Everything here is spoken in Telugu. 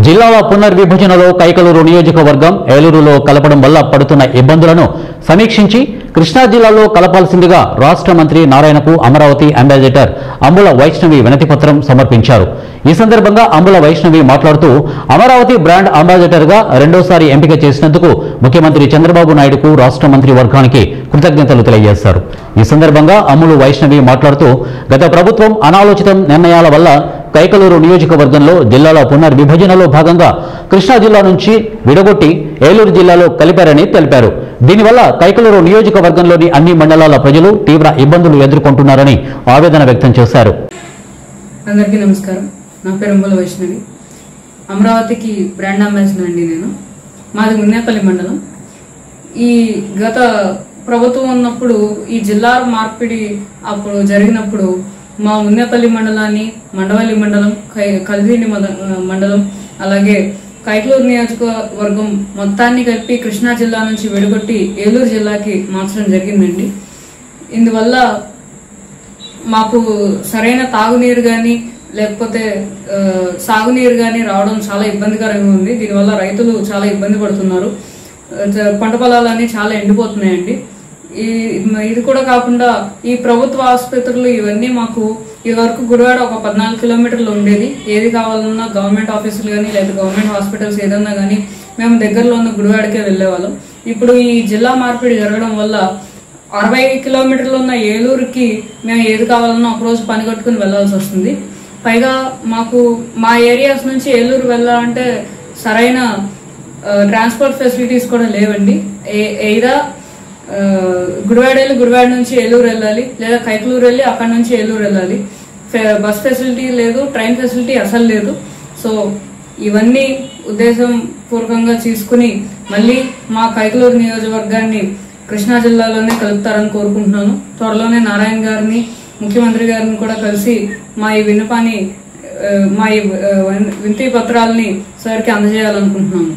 జిల్లాల పునర్విభజనలో కైకలూరు నియోజకవర్గం ఏలూరులో కలపడం వల్ల పడుతున్న ఇబ్బందులను సమీక్షించి కృష్ణా జిల్లాలో కలపాల్సిందిగా రాష్ట్ర మంత్రి నారాయణకు అమరావతి అంబాసిడర్ అంబుల వైష్ణవి వినతిపత్రం సమర్పించారు. ఈ సందర్భంగా అంబుల వైష్ణవి మాట్లాడుతూ అమరావతి బ్రాండ్ అంబాసిడర్ గా రెండోసారి ఎంపిక చేసినందుకు ముఖ్యమంత్రి చంద్రబాబు నాయుడుకు రాష్ట్ర మంత్రి వర్గానికి కృతజ్ఞతలు తెలియజేశారు. ఈ సందర్భంగా అంబుల వైష్ణవి మాట్లాడుతూ గత ప్రభుత్వం అనాలోచిత నిర్ణయాల వల్ల కైకలూరు నియోజకవర్గంలో జిల్లాల పునర్విభజనలో భాగంగా కృష్ణా జిల్లా నుంచి విడగొట్టి ఏలూరు జిల్లాలో కలిపారని తెలిపారు. దీనివల్ల కైకలూరు నియోజకవర్గంలోని అన్ని మండలాల ప్రజలు తీవ్ర ఇబ్బందులు ఎదుర్కొంటున్నారని ఆవేదన వ్యక్తం చేశారు. అందరికీ నమస్కారం. నా పేరు అంబుల వైష్ణవి. అమరావతికి బ్రాండ్ అంబాసిడర్ అండి. మాది మున్నేపల్లి మండలం. ఈ గత ప్రభుత్వం ఉన్నప్పుడు ఈ జిల్లా మార్పిడి అప్పుడు జరిగినప్పుడు మా మున్నేపల్లి మండలాన్ని, మండవల్లి మండలం, కలిదిండి మండలం, అలాగే కైకలూరు నియోజకవర్గం మొత్తాన్ని కలిపి కృష్ణా జిల్లా నుంచి విడగొట్టి ఏలూరు జిల్లాకి మార్చడం జరిగిందండి. ఇందువల్ల మాకు సరైన తాగునీరు కానీ లేకపోతే సాగునీరు కానీ రావడం చాలా ఇబ్బందికరంగా ఉంది. దీనివల్ల రైతులు చాలా ఇబ్బంది పడుతున్నారు. పంట పొలాలన్నీ చాలా ఎండిపోతున్నాయండి. ఇది కూడా కాకుండా ఈ ప్రభుత్వ ఆసుపత్రులు ఇవన్నీ మాకు ఇదివరకు గుడివాడ ఒక 14 కిలోమీటర్లు ఉండేది. ఏది కావాలన్నా గవర్నమెంట్ ఆఫీసులు కానీ లేదా గవర్నమెంట్ హాస్పిటల్స్ ఏదన్నా కానీ మేము దగ్గరలో ఉన్న గుడివాడకే వెళ్లేవాళ్ళం. ఇప్పుడు ఈ జిల్లా మార్పిడి జరగడం వల్ల 60 కిలోమీటర్లు ఉన్న ఏలూరుకి మేము ఏది కావాలన్నా ఒకరోజు పని కట్టుకుని వెళ్లాల్సి వస్తుంది. పైగా మాకు మా ఏరియాస్ నుంచి ఏలూరు వెళ్ళాలంటే సరైన ట్రాన్స్పోర్ట్ ఫెసిలిటీస్ కూడా లేవండి. ఏదా గుడివాడ నుంచి ఏలూరు వెళ్ళాలి, లేదా కైకలూరు వెళ్ళి అక్కడ నుంచి ఏలూరు వెళ్ళాలి. బస్ ఫెసిలిటీ లేదు, ట్రైన్ ఫెసిలిటీ అసలు లేదు. సో ఇవన్నీ ఉద్దేశం పూర్వకంగా తీసుకుని మళ్ళీ మా కైకలూరు నియోజకవర్గాన్ని కృష్ణా జిల్లాలోనే కలుపుతారని కోరుకుంటున్నాను. త్వరలోనే నారాయణ గారిని, ముఖ్యమంత్రి గారిని కూడా కలిసి మా ఈ విన్నపాన్ని, మా ఈ వినతి పత్రాలని సార్కి అందజేయాలనుకుంటున్నాను.